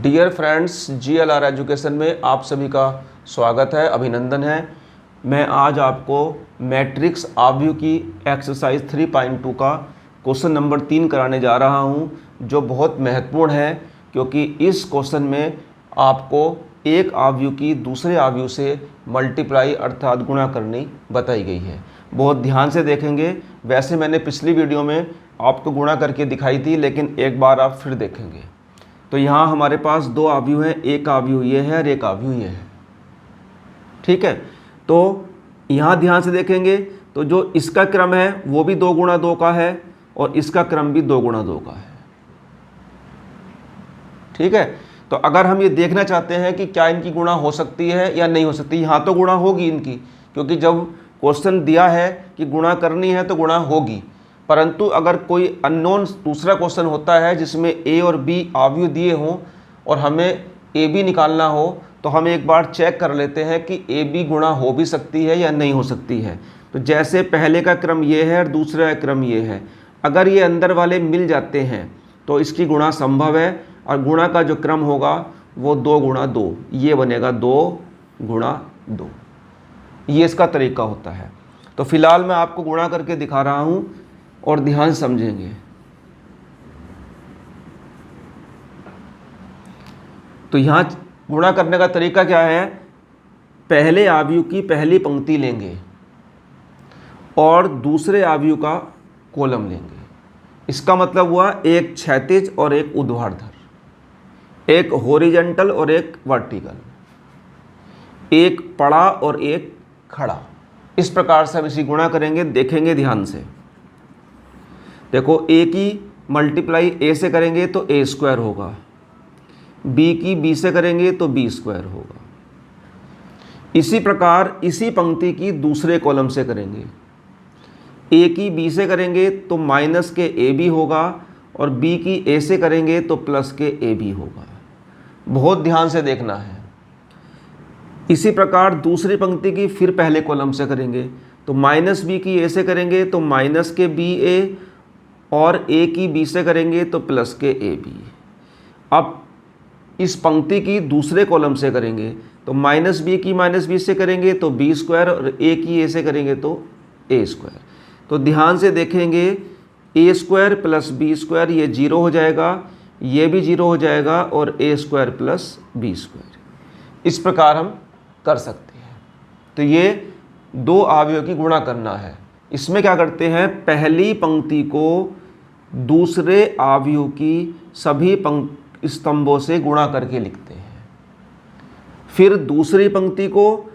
Dear friends, GLR education में आप सभी का स्वागत है, अभिनंदन है। मैं आज आपको मैट्रिक्स आव्यूह की एक्सरसाइज 3.2 का क्वेश्चन नंबर 3 कराने जा रहा हूं, जो बहुत महत्वपूर्ण है क्योंकि इस क्वेश्चन में आपको एक आव्यूह की दूसरे आव्यूह से मल्टीप्लाई अर्थात गुणा करनी बताई गई है। बहुत ध्यान से देखेंगे। वैसे मैंने पिछली वीडियो में आपको गुणा करके दिखाई थी, लेकिन एक बार आप फिर देखेंगे। तो यहाँ हमारे पास दो आव्यूह हैं, एक आव्यूह ये है और एक आव्यूह ये है। ठीक है, तो यहाँ ध्यान से देखेंगे तो जो इसका क्रम है वो भी 2 गुणा 2 का है और इसका क्रम भी 2 गुणा 2 का है। ठीक है, तो अगर हम ये देखना चाहते हैं कि क्या इनकी गुणा हो सकती है या नहीं हो सकती, यहाँ तो गुणा होगी इनकी, क्योंकि जब क्वेश्चन दिया है कि गुणा करनी है तो गुणा होगी। परंतु अगर कोई अननोन दूसरा क्वेश्चन होता है जिसमें ए और बी आव्यूह दिए हों और हमें ए बी निकालना हो, तो हम एक बार चेक कर लेते हैं कि ए बी गुणा हो भी सकती है या नहीं हो सकती है। तो जैसे पहले का क्रम ये है और दूसरा का क्रम ये है, अगर ये अंदर वाले मिल जाते हैं तो इसकी गुणा संभव है और गुणा का जो क्रम होगा वो 2 गुणा 2, ये बनेगा 2 गुणा 2। ये इसका तरीका होता है। तो फिलहाल मैं आपको गुणा करके दिखा रहा हूँ और ध्यान से समझेंगे। तो यहाँ गुणा करने का तरीका क्या है, पहले आव्यूह की पहली पंक्ति लेंगे और दूसरे आव्यूह का कॉलम लेंगे। इसका मतलब हुआ एक क्षैतिज और एक ऊर्ध्वाधर, एक हॉरिजॉन्टल और एक वर्टिकल, एक पड़ा और एक खड़ा। इस प्रकार से हम इसी गुणा करेंगे। देखेंगे ध्यान से। देखो, ए की मल्टीप्लाई ए से करेंगे तो ए स्क्वायर होगा, बी की बी से करेंगे तो बी स्क्वायर होगा। इसी प्रकार इसी पंक्ति की दूसरे कॉलम से करेंगे, ए की बी से करेंगे तो माइनस के ए बी होगा और बी की ए से करेंगे तो प्लस के ए बी होगा। बहुत ध्यान से देखना है। इसी प्रकार दूसरी पंक्ति की फिर पहले कॉलम से करेंगे तो माइनस बी की ए से करेंगे तो माइनस के बी ए और ए की बी से करेंगे तो प्लस के ए बी। अब इस पंक्ति की दूसरे कॉलम से करेंगे तो माइनस बी की माइनस बी से करेंगे तो बी स्क्वायर और ए की ए से करेंगे तो ए स्क्वायर। तो ध्यान से देखेंगे, ए स्क्वायर प्लस बी स्क्वायर ये 0 हो जाएगा, ये भी 0 हो जाएगा और ए स्क्वायर प्लस बी स्क्वायर। इस प्रकार हम कर सकते हैं। तो ये 2 आव्यूह की गुणा करना है। इसमें क्या करते हैं, पहली पंक्ति को दूसरे आव्यूह की सभी स्तंभों से गुणा करके लिखते हैं, फिर दूसरी पंक्ति को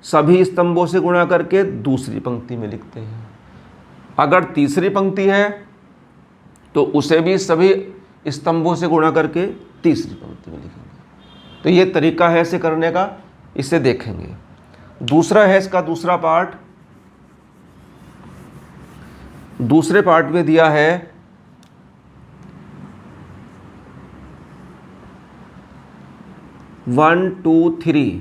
सभी स्तंभों से गुणा करके दूसरी पंक्ति में लिखते हैं। अगर तीसरी पंक्ति है तो उसे भी सभी स्तंभों से गुणा करके तीसरी पंक्ति में लिखेंगे। तो ये तरीका है इसे करने का, इसे देखेंगे। दूसरा है इसका दूसरा पार्ट। दूसरे पार्ट में दिया है 1 2 3।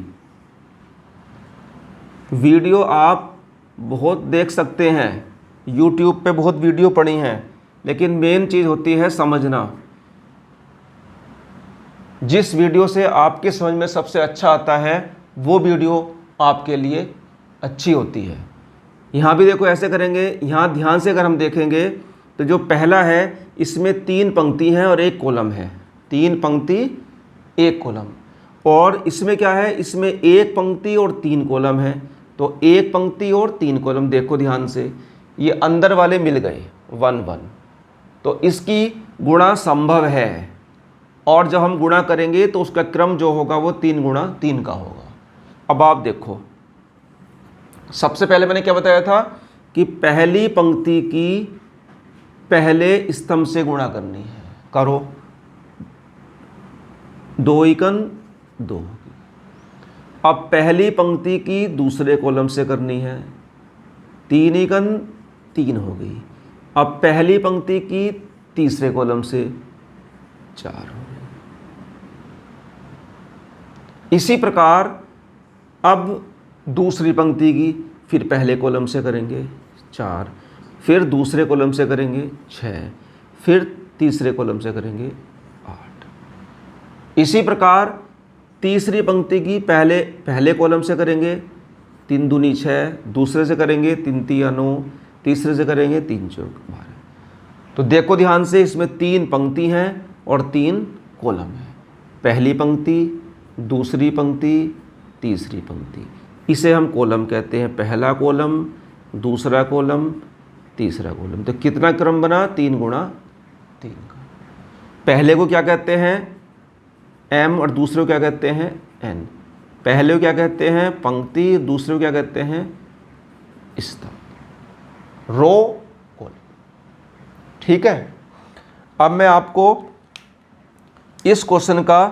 वीडियो आप बहुत देख सकते हैं, YouTube पे बहुत वीडियो पड़ी हैं, लेकिन मेन चीज़ होती है समझना। जिस वीडियो से आपके समझ में सबसे अच्छा आता है वो वीडियो आपके लिए अच्छी होती है। यहाँ भी देखो ऐसे करेंगे। यहाँ ध्यान से अगर हम देखेंगे तो जो पहला है इसमें 3 पंक्ति हैं और 1 कॉलम है। 3 पंक्ति 1 कॉलम। और इसमें क्या है, इसमें 1 पंक्ति और 3 कॉलम है। तो 1 पंक्ति और 3 कॉलम, देखो ध्यान से, ये अंदर वाले मिल गए 1 1। तो इसकी गुणा संभव है और जब हम गुणा करेंगे तो उसका क्रम जो होगा वो 3 गुणा 3 का होगा। अब आप देखो, सबसे पहले मैंने क्या बताया था कि पहली पंक्ति की पहले स्तंभ से गुणा करनी है। करो, 2 एकन 2। अब पहली पंक्ति की दूसरे कॉलम से करनी है, 3 एकन 3 हो गई। अब पहली पंक्ति की तीसरे कॉलम से 4 हो गई। इसी प्रकार अब दूसरी पंक्ति की फिर पहले कॉलम से करेंगे 4, फिर दूसरे कॉलम से करेंगे 6, फिर तीसरे कॉलम से करेंगे 8। इसी प्रकार तीसरी पंक्ति की पहले कॉलम से करेंगे 3 दूनी 6, दूसरे से करेंगे 3 तिया 9, तीसरे से करेंगे 3 चौक 12। तो देखो ध्यान से, इसमें 3 पंक्ति हैं और 3 कॉलम हैं। पहली पंक्ति, दूसरी पंक्ति, तीसरी पंक्ति, इसे हम कॉलम कहते हैं। पहला कॉलम, दूसरा कॉलम, तीसरा कॉलम। तो कितना क्रम बना? 3 गुणा 3 का। पहले को क्या कहते हैं? m, और दूसरे को क्या कहते हैं? n। पहले को क्या कहते हैं? पंक्ति, दूसरे को क्या कहते हैं? स्तंभ, रो, कॉलम। ठीक है। अब मैं आपको इस क्वेश्चन का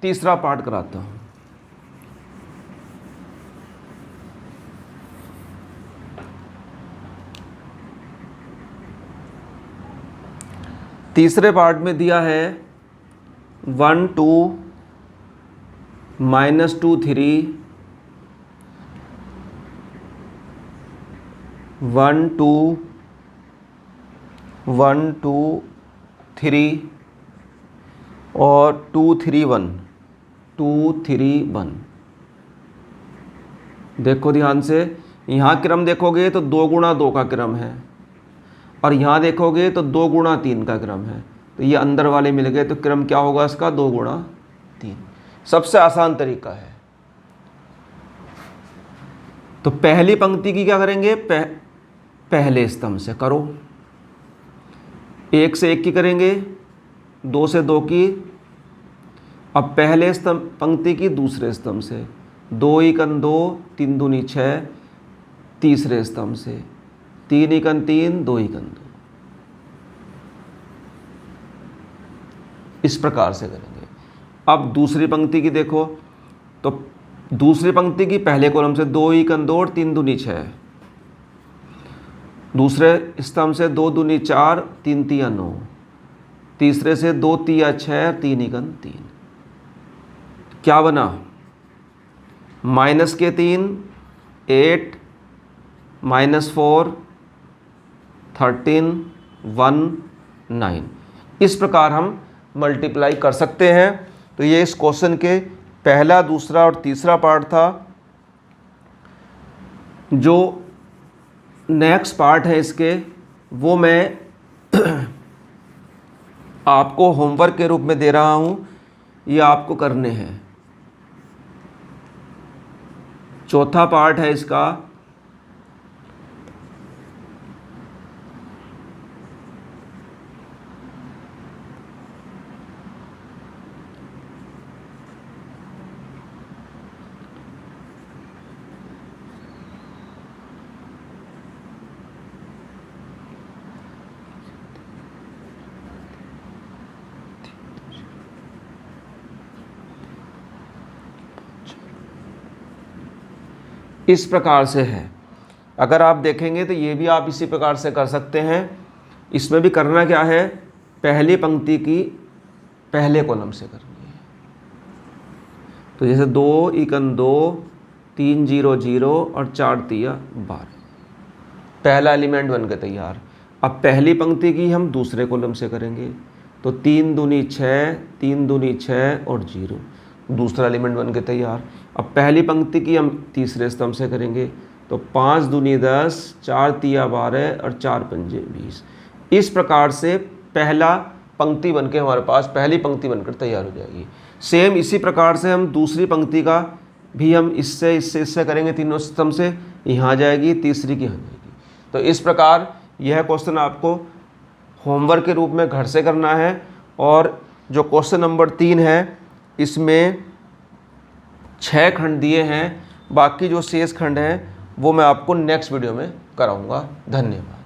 तीसरा पार्ट कराता हूं। तीसरे पार्ट में दिया है 1 2 -2 3 1 2 1 2 3 और 2 3 1 2 3 1। देखो ध्यान से, यहाँ क्रम देखोगे तो 2 गुणा 2 का क्रम है, और यहाँ देखोगे तो 2 गुणा 3 का क्रम है। तो ये अंदर वाले मिल गए, तो क्रम क्या होगा इसका? 2 गुणा 3। सबसे आसान तरीका है। तो पहली पंक्ति की क्या करेंगे? पहले स्तंभ से करो। 1 से 1 की करेंगे, 2 से 2 की। अब पहले स्तंभ पंक्ति की दूसरे स्तंभ से 2 एकन 2, 3 दूनी 6, तीसरे स्तंभ से 3 एकन 3, 2 एकन 2। इस प्रकार से करेंगे। अब दूसरी पंक्ति की देखो, तो दूसरी पंक्ति की पहले कॉलम से 2 एकन 2 और 3 दूनी 6, दूसरे स्तंभ से 2 दूनी 4, 3 तिया 9, तीसरे से 2 तिया 6, 3 एकन 3। क्या बना? -3 8 -4 13 1 9। इस प्रकार हम मल्टीप्लाई कर सकते हैं। तो ये इस क्वेश्चन के पहला, दूसरा और तीसरा पार्ट था। जो नेक्स्ट पार्ट है इसके, वो मैं आपको होमवर्क के रूप में दे रहा हूँ। ये आपको करने हैं। चौथा पार्ट है इसका, इस प्रकार से है। अगर आप देखेंगे तो ये भी आप इसी प्रकार से कर सकते हैं। इसमें भी करना क्या है? पहली पंक्ति की पहले कॉलम से करनी है। तो जैसे 2 एकन 2, 3 0 0 और 4 तिया 12, पहला एलिमेंट बन के तैयार। अब पहली पंक्ति की हम दूसरे कॉलम से करेंगे, तो 3 दूनी 6, 3 दूनी 6 और 0, दूसरा एलिमेंट बन के तैयार। अब पहली पंक्ति की हम तीसरे स्तंभ से करेंगे, तो 5 दूनी 10, 4 तिया 12 और 4 पंजे 20। इस प्रकार से पहला पंक्ति बनके हमारे पास पहली पंक्ति बनकर तैयार हो जाएगी। सेम इसी प्रकार से हम दूसरी पंक्ति का भी हम इससे करेंगे, तीनों स्तंभ से। यहाँ आ जाएगी, तीसरी की यहाँ जाएगी। तो इस प्रकार यह क्वेश्चन आपको होमवर्क के रूप में घर से करना है। और जो क्वेश्चन नंबर 3 है, इसमें 6 खंड दिए हैं। बाकी जो शेष खंड हैं वो मैं आपको नेक्स्ट वीडियो में कराऊंगा। धन्यवाद।